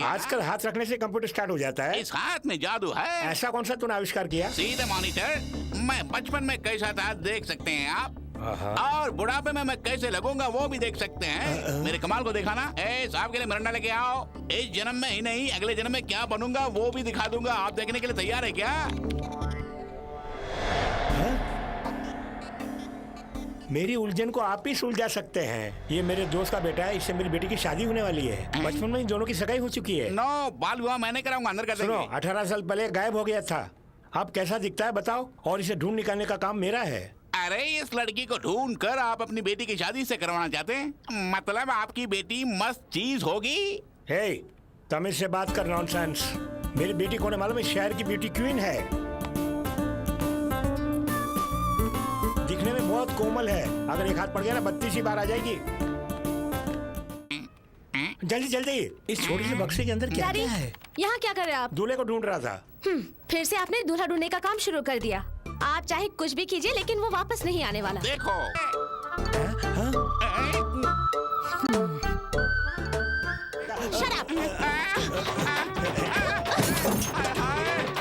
क्या? आजकल हाथ रखने से कंप्यूटर स्टार्ट हो जाता है। इस हाथ में जादू है। ऐसा कौन सा तूने आविष्कार किया? सीधे मॉनिटर। मैं बचपन में कैसा था देख सकते हैं आप, और बुढ़ापे में मैं कैसे लगूंगा वो भी देख सकते हैं। मेरे कमाल को देखा ना। साहब के लिए मरना लेके आओ। इस जन्म में ही नहीं, अगले जन्म में क्या बनूंगा वो भी दिखा दूंगा। आप देखने के लिए तैयार है क्या? मेरी उलझन को आप ही सुलझा सकते हैं। ये मेरे दोस्त का बेटा है, इससे मेरी बेटी की शादी होने वाली है। बचपन में इन दोनों की सगाई हो चुकी है। नो, बाल विवाह मैंने कराऊंगा, अंदर कर सुनो, देंगे। 18 साल पहले गायब हो गया था। अब कैसा दिखता है बताओ, और इसे ढूंढ निकालने का काम मेरा है। अरे इस लड़की को ढूंढ कर आप अपनी बेटी की शादी से करवाना चाहते हैं? मतलब आपकी बेटी मस्त चीज होगी। हे, तमीज से बात कर। नॉनसेंस। मेरी बेटी को मालूम है, शहर की ब्यूटी क्वीन है। दिखने में बहुत कोमल है। अगर एक हाथ पड़ गया ना, 32 बार आ जाएगी। जल्दी जल्दी, इस छोटी सी बक्से के अंदर क्या डैडी, क्या है? यहाँ क्या कर रहे हैं आप? दूल्हे को ढूंढ रहा था। फिर से आपने दूल्हा ढूंढने का काम शुरू कर दिया। आप चाहे कुछ भी कीजिए, लेकिन वो वापस नहीं आने वाला। देखो। Shut up!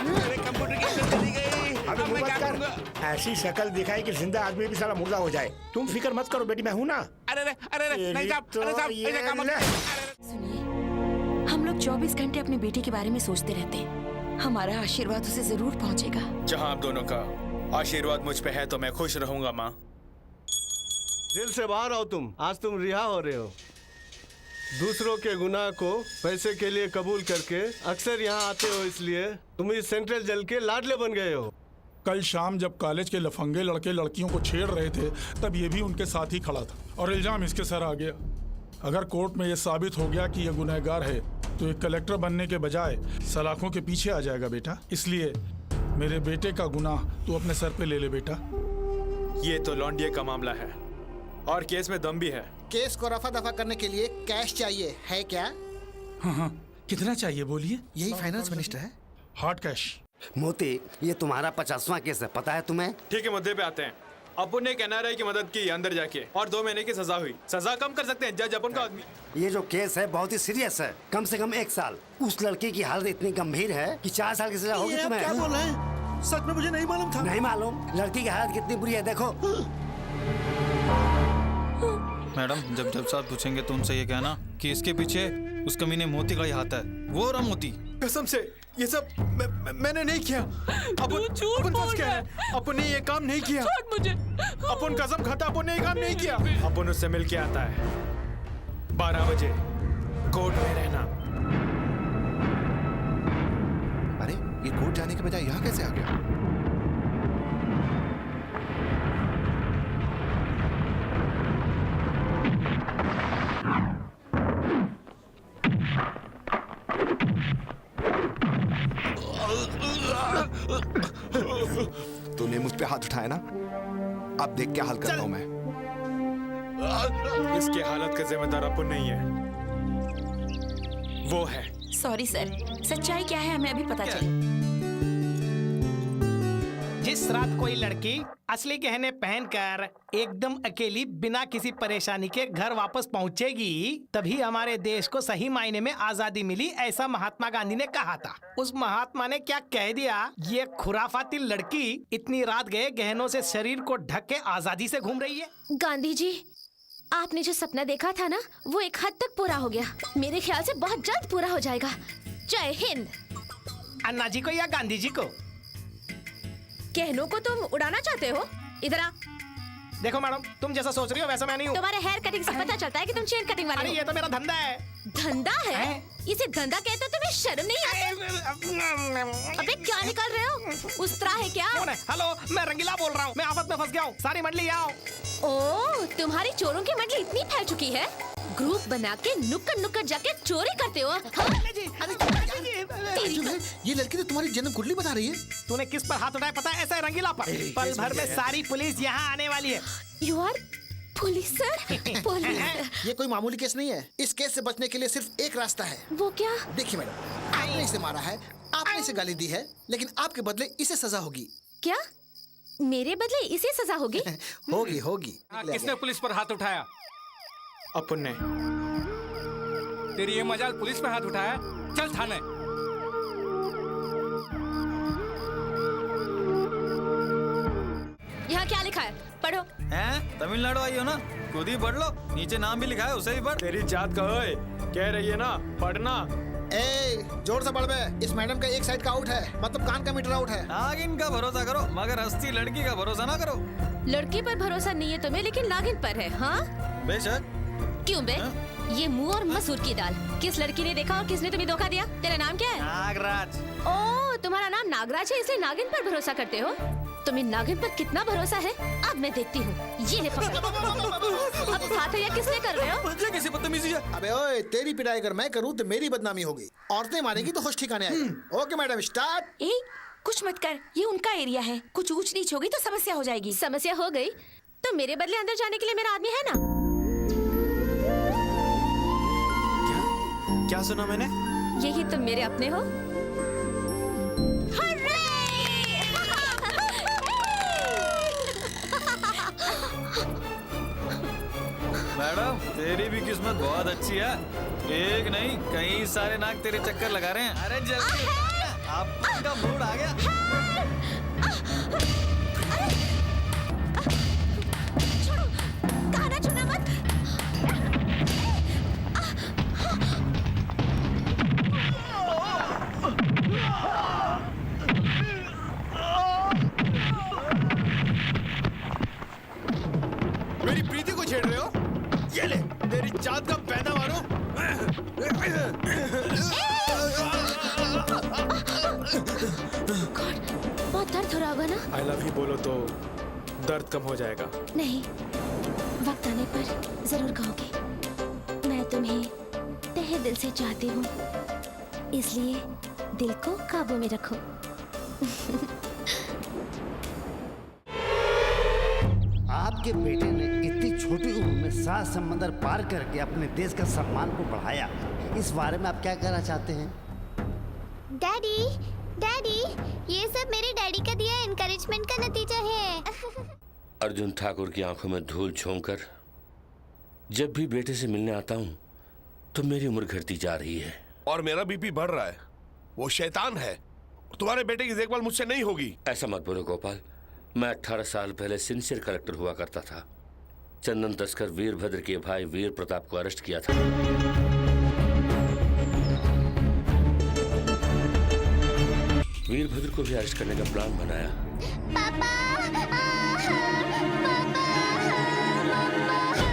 मेरे कंप्यूटर की इज्जत चली गई। अबे अब मैं मुँह क्या बंद करूंगा? कर। ऐसी शक्ल दिखाई कि जिंदा आदमी भी साला मुर्दा हो जाए। तुम फिक्र मत करो बेटी, मैं हूँ ना। अरे नहीं साहब, तो अरे साहब, ये ऐसा काम मत ले। करो। सुनिए, हम लोग 24 घंटे अपनी बेटी के बारे में सोचते रहते हैं। हमारा आशीर्वाद उसे जरूर पहुंचेगा। जहाँ आप दोनों का आशीर्वाद मुझ पे है तो मैं खुश रहूंगा माँ। जेल से बाहर आओ तुम। आज तुम रिहा हो रहे हो। दूसरों के गुनाह को पैसे के लिए कबूल करके अक्सर यहाँ आते हो, इसलिए तुम इस सेंट्रल जेल के लाडले बन गए हो। कल शाम जब कॉलेज के लफंगे लड़के लड़कियों को छेड़ रहे थे, तब ये भी उनके साथ ही खड़ा था और इल्जाम इसके सर आ गया। अगर कोर्ट में ये साबित हो गया कि ये गुनहगार है, तो एक कलेक्टर बनने के बजाय सलाखों के पीछे आ जाएगा बेटा। इसलिए मेरे बेटे का गुनाह तू अपने सर पे ले ले बेटा। ये तो लौंडिये का मामला है और केस में दम भी है। केस को रफा दफा करने के लिए कैश चाहिए है क्या? हाँ, कितना चाहिए बोलिए? यही फाइनेंस मिनिस्टर है। Hard cash. मोती, ये तुम्हारा 50वां केस है, पता है तुम्हें? ठीक है, मुद्दे पे आते हैं। अपन ने NRI की मदद की अंदर जाके और 2 महीने की सजा हुई। सजा कम कर सकते हैं जज अपन का आदमी। ये जो केस है बहुत ही सीरियस है, कम से कम 1 साल। उस लड़की की हालत इतनी गंभीर है कि 4 साल की सजा होगी तुम्हें। क्या बोल रहे हैं? सच में मुझे नहीं मालूम था। नहीं मालूम? लड़की की हालत कितनी बुरी है देखो। मैडम, जब जज साहब पूछेंगे तो उनसे ये कहना कि इसके पीछे उस कमीने मोती का ही हाथ है। वो रहा मोती। कसम से ये सब मैंने नहीं किया। अपन फंस गए हैं। अपन ने ये काम नहीं किया। मुझे अपन कसम खाता, अपन ने ये काम नहीं किया। अपन उससे मिल के आता है 12 बजे कोर्ट में रहना। अरे ये कोर्ट जाने के बजाय यहाँ कैसे आ गया? तूने मुझ पे हाथ उठाया ना, अब देख क्या हाल कर रहा हूं मैं। इसकी हालत का जिम्मेदार अपन नहीं है, वो है। सॉरी सर, सच्चाई क्या है हमें अभी पता चले। जिस रात कोई लड़की असली गहने पहनकर एकदम अकेली बिना किसी परेशानी के घर वापस पहुंचेगी, तभी हमारे देश को सही मायने में आजादी मिली, ऐसा महात्मा गांधी ने कहा था। उस महात्मा ने क्या कह दिया? ये खुराफाती लड़की इतनी रात गए गहनों से शरीर को ढक के आजादी से घूम रही है। गांधी जी, आपने जो सपना देखा था ना, वो एक हद तक पूरा हो गया। मेरे ख्याल से बहुत जल्द पूरा हो जाएगा। जय हिंद। अन्ना जी को या गांधी जी को? गहनों को तुम उड़ाना चाहते हो? इधर आ। देखो मैडम, तुम जैसा सोच रही हो वैसा मैं नहीं हूँ। तुम्हारे हेयर कटिंग से पता चलता है कि तुम चेन कटिंग वाले अरे हो। ये तो मेरा धंधा है। धंधा है? इसे धंधा कहते हो? तुम्हें शर्म नहीं आती? अबे क्या निकाल रहे हो? उस्तरा है क्या? कौन है? हेलो, मैं रंगीला बोल रहा हूँ। मैं आफत में फंस गया हूँ। सारी मंडली आओ। ओह, तुम्हारी चोरों की मंडली इतनी फैल चुकी है, ग्रुप बना के नुक्कड़ नुक्कड़ जाके चोरी करते हो? ये लड़की तो तुम्हारी जन्म कुंडली बता रही है। तूने किस पर हाथ उठाया पता है? ऐसा है रंगीला पर। पल भर में सारी पुलिस यहाँ आने वाली है। You are police sir? Police? ये कोई मामूली केस नहीं है। इस केस से बचने के लिए सिर्फ एक रास्ता है। वो क्या? देखिए मैडम, आपने इसे मारा है, आपने इसे गाली दी है, लेकिन आपके बदले इसे सजा होगी। क्या? मेरे बदले इसे सजा होगी? होगी होगी। किसने पुलिस पर हाथ उठाया? अपन ने। तेरी ये मजाल पुलिस पे हाथ उठाया? चल थाने। यहाँ क्या लिखा है? पढ़ो। हैं? तमिलनाडु आई हो ना, खुद ही पढ़ लो, नीचे नाम भी लिखा है, उसे भी पढ़। तेरी जात का ओए, कह रही है ना पढ़ना। ए, जोर से पढ़ बे। इस मैडम का एक साइड का आउट है, मतलब कान का मीटर आउट है। नागिन का भरोसा करो, मगर हस्ती लड़की का भरोसा ना करो। लड़की पर भरोसा नहीं है तुम्हें, लेकिन नागिन पर है। हाँ बेशक। क्यों बे? ये मुंह और मसूर की दाल। किस लड़की ने देखा और किसने तुम्हें धोखा दिया? तेरा नाम क्या है? नागराज। ओ, तुम्हारा नाम नागराज है, इसलिए नागिन पर भरोसा करते हो? तुम्हें नागिन पर कितना भरोसा है अब मैं देखती हूँ। ये ले पकड़। अब साथ या किसने कर रहे हो? ये कैसी बदतमीजी है? अबे ओए, तेरी पिटाई अगर मैं करूँ तो मेरी बदनामी होगी। औरतें मारेंगी तो होश ठिकाने आएगा। Okay madam, start. ए, कुछ मत कर, ये उनका एरिया है। कुछ ऊंच नीच होगी तो समस्या हो जाएगी। समस्या हो गई तो मेरे बदले अंदर जाने के लिए मेरा आदमी है ना। क्या सुना मैंने? यही तुम मेरे अपने हो। मैडम, तेरी भी किस्मत बहुत अच्छी है। एक नहीं, कई सारे नाग तेरे चक्कर लगा रहे हैं। अरे जल्दी, आपका मूड आ गया। छोड़ो, गाना छूना मत। मेरी प्रीति को छेड़ रहे हो? ये ले, तेरी जात का पैदा मारो। बहुत दर्द हो रहा होगा ना? आई लव यू बोलो तो दर्द कम हो जाएगा। नहीं, वक्त आने पर जरूर कहोगे। मैं तुम्हें तहे दिल से चाहती हूँ, इसलिए दिल को काबू में रखो। आपके बेटे ने इतनी छोटी उम्र में 7 समंदर पार करके अपने देश का सम्मान को बढ़ाया। इस बारे में आप क्या कहना चाहते हैं? डैडी, डैडी, ये सब मेरे डैडी का दिया एनकरेजमेंट का नतीजा है। अर्जुन ठाकुर की आंखों में धूल झोंककर जब भी बेटे से मिलने आता हूँ तो मेरी उम्र घटती जा रही है और मेरा बीपी बढ़ रहा है। वो शैतान है, तुम्हारे बेटे की देखभाल मुझसे नहीं होगी। ऐसा मत बोलो गोपाल। मैं 18 साल पहले सिंसियर कलेक्टर हुआ करता था। चंदन तस्कर वीरभद्र के भाई वीर प्रताप को अरेस्ट किया था। वीरभद्र को भी अरेस्ट करने का प्लान बनाया।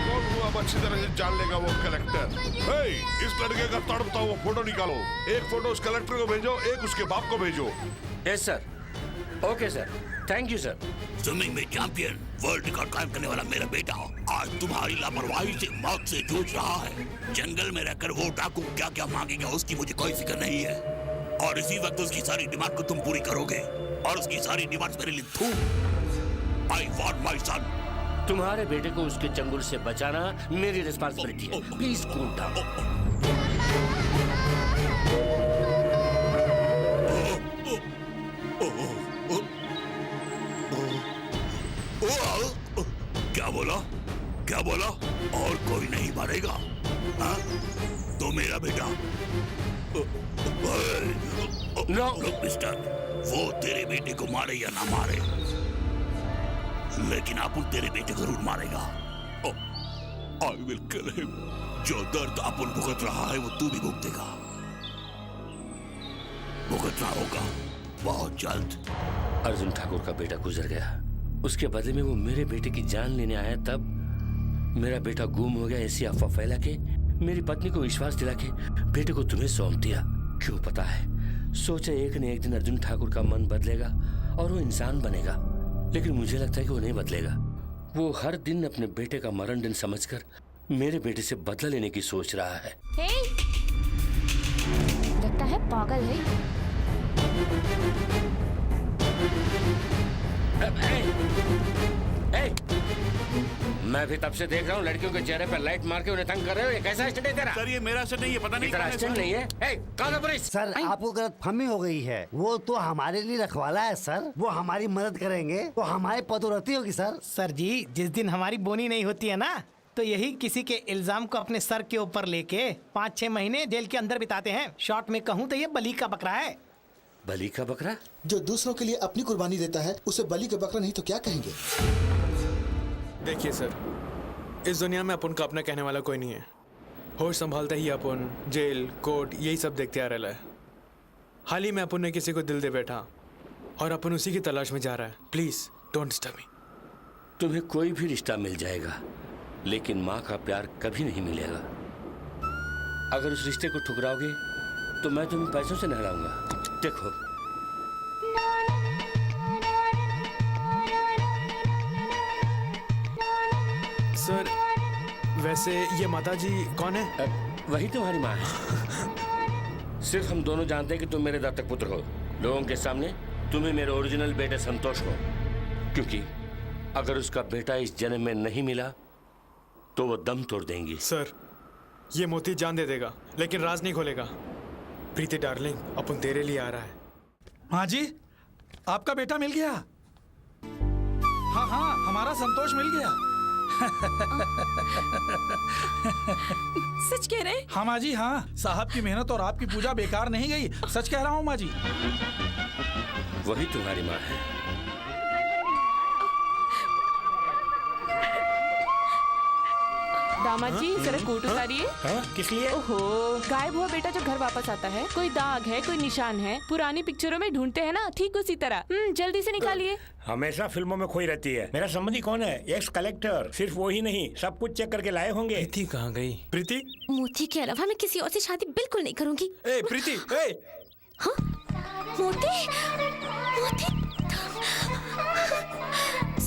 कौन हुआ अब अच्छी तरह से जान लेगा वो कलेक्टर। हे, इस लड़के का तड़पता हुआ फोटो निकालो। एक फोटो उस कलेक्टर को भेजो, एक उसके बाप को भेजो। Yes sir. Okay sir, thank you sir. Swimming में चैंपियन, वर्ल्ड रिकॉर्ड कायम करने वाला मेरा बेटा आज तुम्हारी लापरवाही से मौत से जूझ रहा है। जंगल में रहकर वो डाकू क्या क्या मांगेगा उसकी मुझे कोई फिक्र नहीं है, और इसी वक्त उसकी सारी डिमांड को तुम पूरी करोगे, और उसकी सारी डिमांड मेरे लिए थूक। I want my son. तुम्हारे बेटे को उसके चंगुल से बचाना मेरी रिस्पांसिबिलिटी है। Please cool down. क्या बोला? क्या बोला? और कोई नहीं मारेगा? हाँ? तो मेरा बेटा नो मिस्टर, वो तेरे बेटे को मारे या ना मारे, लेकिन अपुन तेरे बेटे को जरूर मारेगा। I will kill him. जो दर्द अपुन भुगत रहा है वो तू भी भुगतेगा, भुगतना होगा बहुत जल्द। अर्जुन ठाकुर का बेटा गुजर गया, उसके बदले में वो मेरे बेटे की जान लेने आया। तब मेरा बेटा गुम हो गया ऐसी अफवाह फैला के मेरी पत्नी को विश्वास दिला के बेटे को तुम्हें सौंप दिया। क्यों पता है, सोचा एक न एक दिन अर्जुन ठाकुर का मन बदलेगा और वो इंसान बनेगा, लेकिन मुझे लगता है कि वो नहीं बदलेगा। वो हर दिन अपने बेटे का मरण दिन समझकर मेरे बेटे से बदला लेने की सोच रहा है। लगता है पागल है। मैं भी तब से देख रहा हूँ लड़कियों के चेहरे पर लाइट मार के उन्हें तंग कर रहे हो। ये कैसा स्टंट है तेरा? सर ये मेरा स्टंट नहीं है, पता नहीं तेरा स्टंट नहीं है। कौन है पुलिस? सर आपको गलतफहमी हो गई है। वो तो हमारे लिए रखवाला है सर। वो हमारी मदद करेंगे तो हमारी पदोन्नति होगी सर। सर जी, जिस दिन हमारी बोनी नहीं होती है ना, तो यही किसी के इल्जाम को अपने सर के ऊपर लेके 5-6 महीने जेल के अंदर बिताते हैं। शॉर्ट में कहूँ तो ये बलि का बकरा है। बलि का बकरा? जो दूसरों के लिए अपनी कुर्बानी देता है उसे बलि का बकरा नहीं तो क्या कहेंगे? देखिए सर, इस दुनिया में अपन का अपना कहने वाला कोई नहीं है। होश संभालते ही अपन जेल कोर्ट यही सब देखते आ रहा है। हाल ही में अपन ने किसी को दिल दे बैठा और अपन उसी की तलाश में जा रहा है। Please don't disturb me. तुम्हें कोई भी रिश्ता मिल जाएगा, लेकिन माँ का प्यार कभी नहीं मिलेगा। अगर उस रिश्ते को ठुकराओगे तो मैं तुम्हें पैसों से नहलाऊंगा। देखो, सर वैसे ये माता जी कौन है? वही तुम्हारी माँ है। सिर्फ हम दोनों जानते हैं कि तुम मेरे दत्तक पुत्र हो। लोगों के सामने तुम्हें मेरे ओरिजिनल बेटे संतोष हो, क्योंकि अगर उसका बेटा इस जन्म में नहीं मिला तो वो दम तोड़ देंगी। सर ये मोती जान दे देगा लेकिन राज नहीं खोलेगा। प्रीति डार्लिंग, अपन तेरे लिए आ रहा है। हाँ जी, आपका बेटा मिल गया। हाँ हाँ, हमारा संतोष मिल गया। सच कह रहे हैं? हाँ माँ जी, हाँ। साहब की मेहनत और आपकी पूजा बेकार नहीं गई। सच कह रहा हूँ माँ जी। वही तुम्हारी माँ है। दामाद जी, जरा कोट उतारिए। किस लिए? ओहो, गायब हुआ बेटा जो घर वापस आता है, कोई दाग है, कोई निशान है, पुरानी पिक्चरों में ढूंढते हैं ना, ठीक उसी तरह। जल्दी से निकालिए। हमेशा फिल्मों में खोई रहती है। मेरा संबंधी कौन है? X collector. सिर्फ वो ही नहीं, सब कुछ चेक करके लाए होंगे। प्रीति कहाँ गई? प्रीति? मोती के अलावा मैं किसी और से शादी बिल्कुल नहीं करूंगी। ए प्रीति, ए! हाँ? मोती? मोती?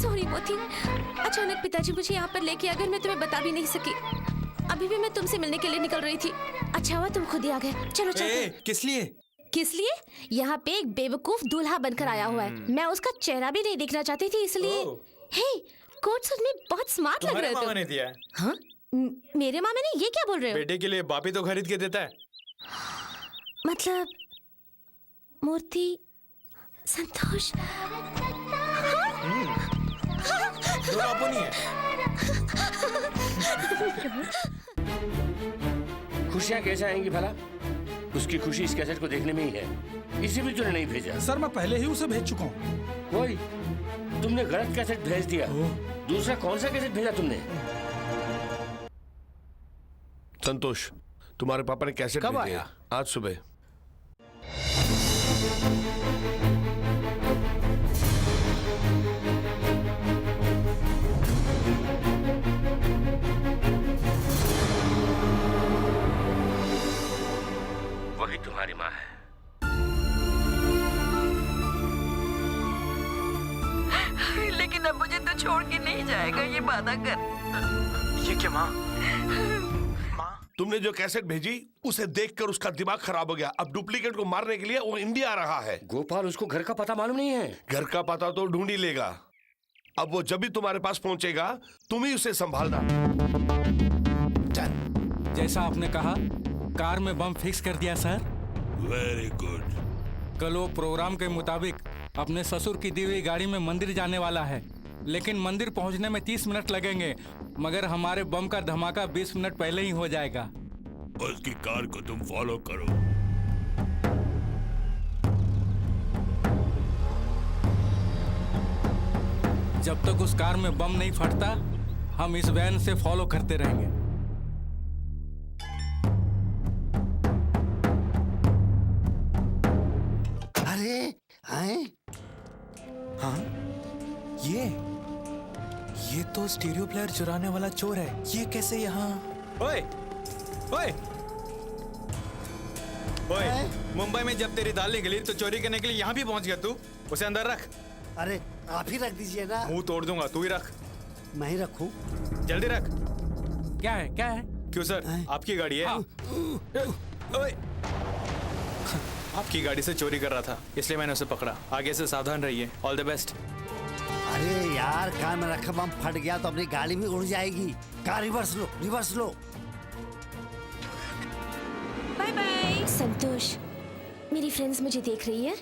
सॉरी मोती, अचानक पिताजी मुझे यहाँ पर लेके आ गए, मैं तुम्हें बता भी नहीं सकी। अभी भी मैं तुमसे मिलने के लिए निकल रही थी। अच्छा हुआ तुम खुद ही आ गए। चलो चलो। किस लिए? किस लिए? यहाँ पे एक बेवकूफ दूल्हा बनकर आया हुआ है। मैं उसका चेहरा भी नहीं देखना चाहती थी, इसलिए। हे, कोट सूट में बहुत स्मार्ट लग रहे हो तुम। मामा ने दिया है। हाँ? मेरे मामा ने? ये क्या बोल रहे हो? बेटे के लिए बाप ही तो खरीद के देता है। मतलब मूर्ति संतोष खुशियाँ कैसे आएंगी भला? उसकी खुशी इस कैसेट को देखने में ही है। इसे भी तूने नहीं भेजा। सर मैं पहले ही उसे भेज चुका हूँ। वही, तुमने गलत कैसेट भेज दिया। दूसरा कौन सा कैसेट भेजा तुमने? संतोष, तुम्हारे पापा ने कैसेट कब भेजे? आया? आज सुबह। वही तुम्हारी माँ है। लेकिन अब मुझे तो छोड़ के नहीं जाएगा, ये वादा कर। ये क्या माँ? तुमने जो कैसेट भेजी उसे देखकर उसका दिमाग खराब हो गया। अब डुप्लीकेट को मारने के लिए वो इंडिया आ रहा है। गोपाल, उसको घर का पता मालूम नहीं है। घर का पता तो ढूंढ ही लेगा। अब वो जब भी तुम्हारे पास पहुंचेगा तुम ही उसे संभालना। जैसा आपने कहा, कार में बम फिक्स कर दिया सर। Very good. कल वो प्रोग्राम के मुताबिक अपने ससुर की दी हुई गाड़ी में मंदिर जाने वाला है, लेकिन मंदिर पहुंचने में 30 मिनट लगेंगे, मगर हमारे बम का धमाका 20 मिनट पहले ही हो जाएगा। उसकी कार को तुम फॉलो करो। जब तक उस कार में बम नहीं फटता, हम इस वैन से फॉलो करते रहेंगे। अरे आए? हाँ? ये तो स्टीरियो प्लेयर चुराने वाला चोर है। ये कैसे यहाँ? ओए! ओए! ओए! मुंबई में जब तेरी दाल निकली तो चोरी करने के लिए यहाँ भी पहुँच गया तू? उसे अंदर रख। अरे आप ही रख दीजिए ना। मुंह तोड़ दूंगा, तू ही रख। मैं ही रखूं? जल्दी रख। क्या है? क्या है? क्यों सर, आपकी गाड़ी है? ओए! आपकी गाड़ी से चोरी कर रहा था, इसलिए मैंने उसे पकड़ा। आगे से सावधान रहिए। All the best. अरे यार, कार में रखा बम फट गया तो अपनी गाड़ी भी उड़ जाएगी। कार रिवर्स लो, रिवर्स लो। Bye bye. संतोष, मेरी फ्रेंड्स मुझे देख रही है।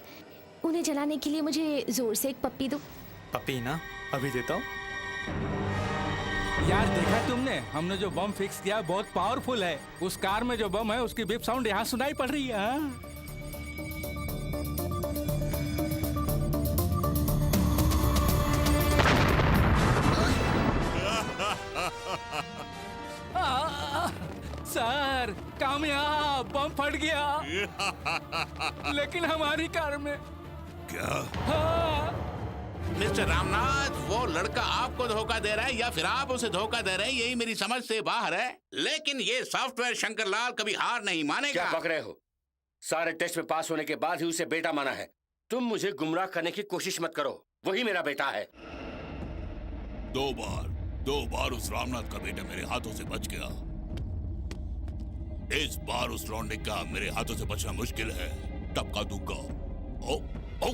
उन्हें जलाने के लिए मुझे जोर से एक पप्पी दो। पप्पी ना? अभी देता हूँ। यार देखा तुमने, हमने जो बम फिक्स किया बहुत पावरफुल है। उस कार में जो बम है उसकी बीप साउंड यहाँ सुनाई पड़ रही है। सर कामयाब, बम फट गया लेकिन हमारी कार में। क्या? मिस्टर रामनाथ, वो लड़का आपको धोखा दे रहा है या फिर आप उसे धोखा दे रहे हैं, यही मेरी समझ से बाहर है। लेकिन ये सॉफ्टवेयर शंकरलाल कभी हार नहीं मानेगा। क्या पक रहे हो? सारे टेस्ट में पास होने के बाद ही उसे बेटा माना है। तुम मुझे गुमराह करने की कोशिश मत करो, वही मेरा बेटा है। दो बार उस रामनाथ का बेटा मेरे हाथों से बच गया। इस बार उस लौंडे का मेरे हाथों से बचना मुश्किल है। तब का दूंगा। ओ, ओ।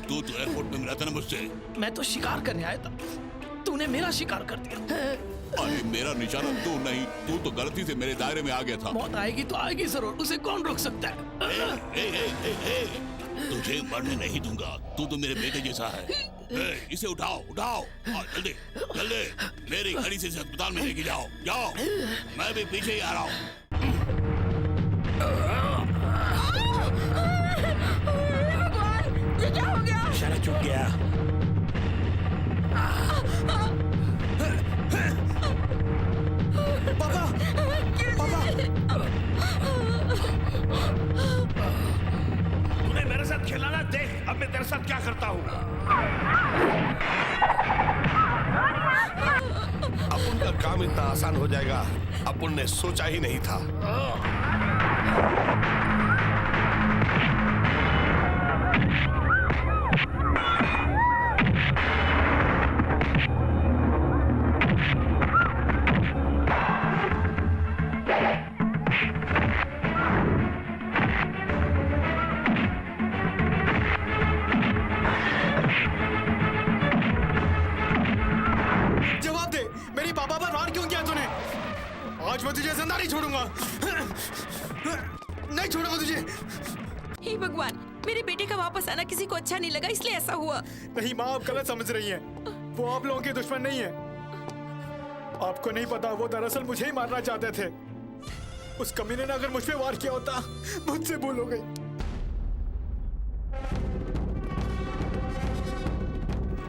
तू तो एयरपोर्ट में मिला था ना मुझसे। मैं तो शिकार करने आया था, तूने मेरा शिकार कर दिया। अरे मेरा निशाना तू नहीं, तू तो गलती से मेरे दायरे में आ गया था। मौत आएगी तो आएगी जरूर, उसे कौन रोक सकता है? तुझे मरने नहीं दूंगा, तू तो मेरे बेटे जैसा है। इसे उठाओ जल्दी मेरी गाड़ी से अस्पताल में लेके जाओ। मैं भी पीछे ही आ रहा हूँ। ये क्या हो गया? इशारा चूक गया। पापा! तूने मेरे साथ खेला ना, देख अब मैं तेरे साथ क्या करता हूँ। अपन का काम इतना आसान हो जाएगा अपन ने सोचा ही नहीं था। जवाब दे, मेरी पापा पर वार क्यों किया तूने? आज मैं तुझे जिंदा नहीं छोड़ूंगा। नहीं छोड़ूंगा तुझे। हे भगवान, मेरे बेटे का वापस आना किसी को अच्छा नहीं लगा, इसलिए ऐसा हुआ। नहीं माँ, आप गलत समझ रही हैं। वो आप लोगों के दुश्मन नहीं है। आपको नहीं पता, वो दरअसल मुझे ही मारना चाहते थे। उस कमीने ने अगर मुझ पे वार किया होता, मुझसे भूल हो गई।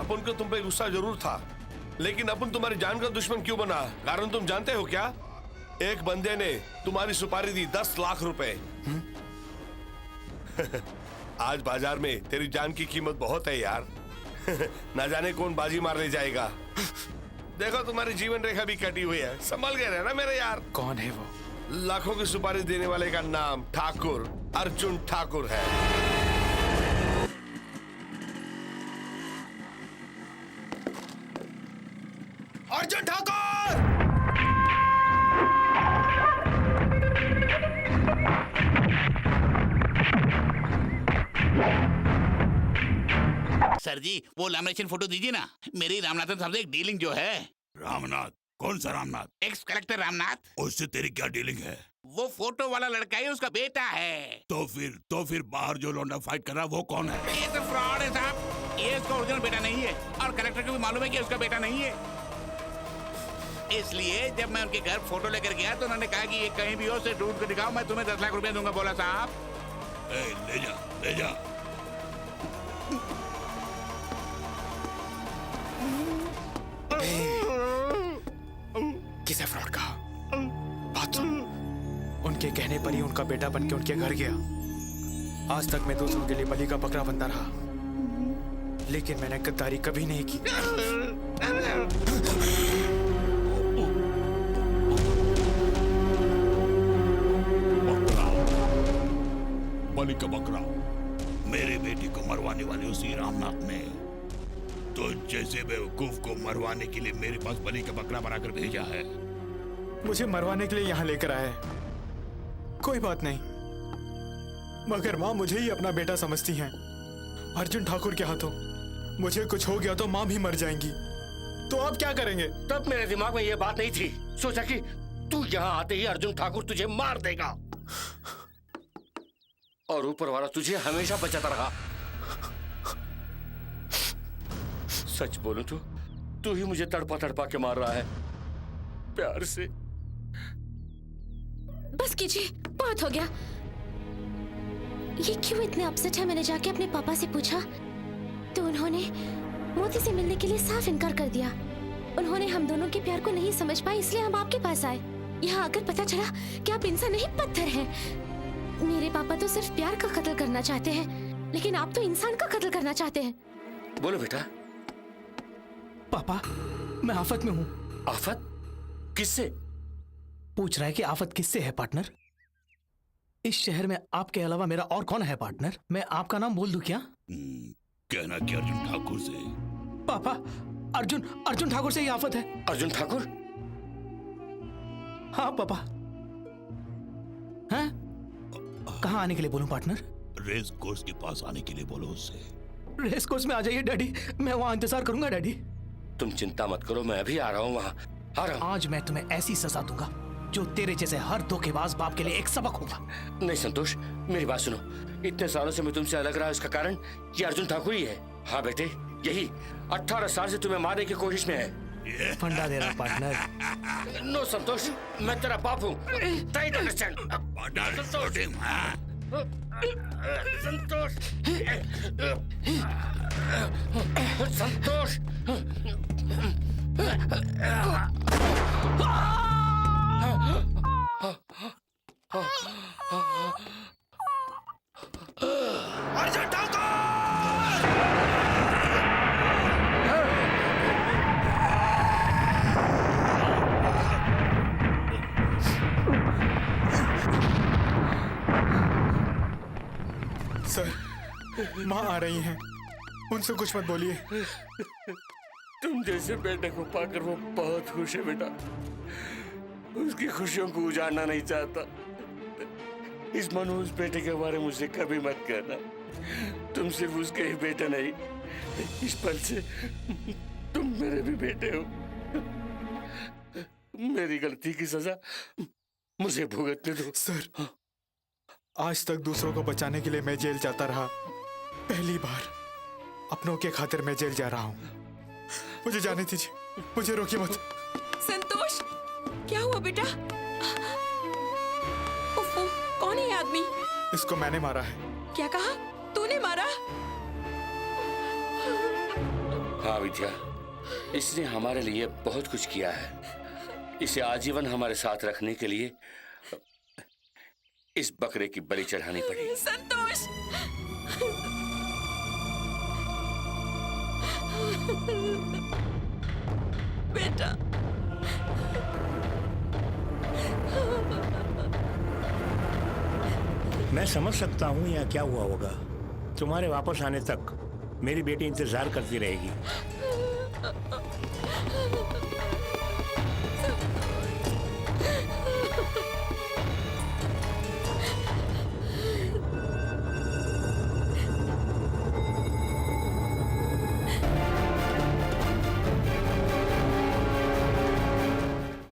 अपन को तुम पे गुस्सा जरूर था, लेकिन अपन तुम्हारी जान का दुश्मन क्यों बना? कारण तुम जानते हो क्या? एक बंदे ने तुम्हारी सुपारी दी 10 लाख रुपए। आज बाजार में तेरी जान की कीमत बहुत है यार। ना जाने कौन बाजी मार ले जाएगा। देखो तुम्हारी जीवन रेखा भी कटी हुई है, संभल के रहना मेरे यार। कौन है वो? लाखों की सुपारी देने वाले का नाम ठाकुर, अर्जुन ठाकुर है। अर्जुन ठाकुर! सर जी, वो लैमिनेशन फोटो दीजिए ना। मेरी रामनाथन साहब से एक डीलिंग जो है। रामनाथ? कौन सा रामनाथ? X collector Ramnath. उससे तेरी क्या डीलिंग है? वो फोटो वाला लड़का ही उसका बेटा है। तो फिर बाहर जो लौंडा फाइट कर रहा वो कौन है? ये तो फ्रॉड है साहब। ये उसका ओरिजिनल बेटा नहीं है और कलेक्टर को भी मालूम है कि उसका बेटा नहीं है। इसलिए जब मैं उनके घर फोटो लेकर गया तो उन्होंने कहा कि ये कहीं भी हो उसे ढूंढ कर दिखाओ, मैं तुम्हें 10 लाख रुपए दूंगा। बोला साहब ले जा। किसे फ्रॉड कहा? बात सुन। उनके कहने पर ही उनका बेटा बनके उनके घर गया। आज तक मैं दूसरों के लिए बलि का बकरा बनता रहा, लेकिन मैंने गद्दारी कभी नहीं की। बलि का बकरा? मेरे बेटी को मरवाने वाले उसी रामनाथ ने तो जैसे बेवकूफ को मरवाने के लिए मेरे पास बलि का बकरा बनाकर भेजा है। मुझे मरवाने के लिए यहाँ लेकर आया है। कोई बात नहीं, मगर माँ मुझे ही अपना बेटा समझती हैं। अर्जुन ठाकुर के हाथों मुझे कुछ हो गया तो माँ भी मर जाएंगी। तो आप क्या करेंगे? तब मेरे दिमाग में ये बात नहीं थी। सोचा कि तू यहाँ आते ही अर्जुन ठाकुर तुझे मार देगा और ऊपर वाला तुझे हमेशा बचाता रहा। सच बोलूं तो तू ही मुझे तड़पा तड़पा के मार रहा है, प्यार से। बस कीजिए, बहुत हो गया। ये क्यों इतने अपसेट है? मैंने जाके अपने पापा से पूछा तो उन्होंने मोती से मिलने के लिए साफ इनकार कर दिया। उन्होंने हम दोनों के प्यार को नहीं समझ पाए, इसलिए हम आपके पास आए। यहाँ आकर पता चला कि आप इंसान नहीं पत्थर हैं। मेरे पापा तो सिर्फ प्यार का कत्ल करना चाहते हैं, लेकिन आप तो इंसान का कत्ल करना चाहते हैं। बोलो बेटा। पापा, मैं आफत में हूँ। आफत? किससे? पूछ रहा है कि आफत किससे है पार्टनर? इस शहर में आपके अलावा मेरा और कौन है पार्टनर? मैं आपका नाम बोल दूं क्या? कहना कि अर्जुन ठाकुर से। पापा, अर्जुन ठाकुर से ही आफत है। अर्जुन ठाकुर? हाँ पापा। हैं? कहाँ आने के लिए बोलूं पार्टनर? रेस कोर्स के पास आने के लिए बोलो उससे। रेस कोर्स में आ जाइए डैडी, मैं वहाँ इंतजार करूंगा डैडी। तुम चिंता मत करो, मैं अभी आ रहा हूँ वहाँ, आ रहा हूँ। आज मैं तुम्हें ऐसी सजा दूंगा जो तेरे जैसे हर धोखेबाज बाप के लिए एक सबक होगा। नहीं संतोष, मेरी बात सुनो। इतने सालों से मैं तुमसे अलग रहा, इसका कारण ये अर्जुन ठाकुर ही है। हाँ बेटे, यही 18 साल से तुम्हें मारने की कोशिश में है। फंडा दे रहा पार्टनर। नो संतोष, मैं तेरा बाप हूँ। Try to understand. Santosh, Santosh, Arjun Thakur! Sir, माँ आ रही हैं, उनसे कुछ मत बोलिए। तुम जैसे बेटे को पाकर वो बहुत खुश है बेटा। उसकी खुशियों को उजाड़ना नहीं चाहता। इस मनोज बेटे के बारे में मुझे कभी मत कहना। तुम सिर्फ उसके ही बेटे नहीं, इस पल से तुम मेरे भी बेटे हो। मेरी गलती की सजा मुझे भुगतने दो। सर, आज तक दूसरों को बचाने के लिए मैं जेल जाता रहा। पहली बार अपनों के खातिर मैं जेल जा रहा हूँ। मुझे जाने दीजिए, मुझे रोकिए मत। संतोष, क्या हुआ बेटा? उफ़, कौन है ये आदमी? इसको मैंने मारा है। क्या कहा? तूने मारा? हाँ विद्या, इसने हमारे लिए बहुत कुछ किया है। इसे आजीवन हमारे साथ रखने के लिए इस बकरे की बलि चढ़ानी पड़ी। संतोष! बेटा, मैं समझ सकता हूँ यहाँ क्या हुआ होगा। तुम्हारे वापस आने तक मेरी बेटी इंतजार करती रहेगी।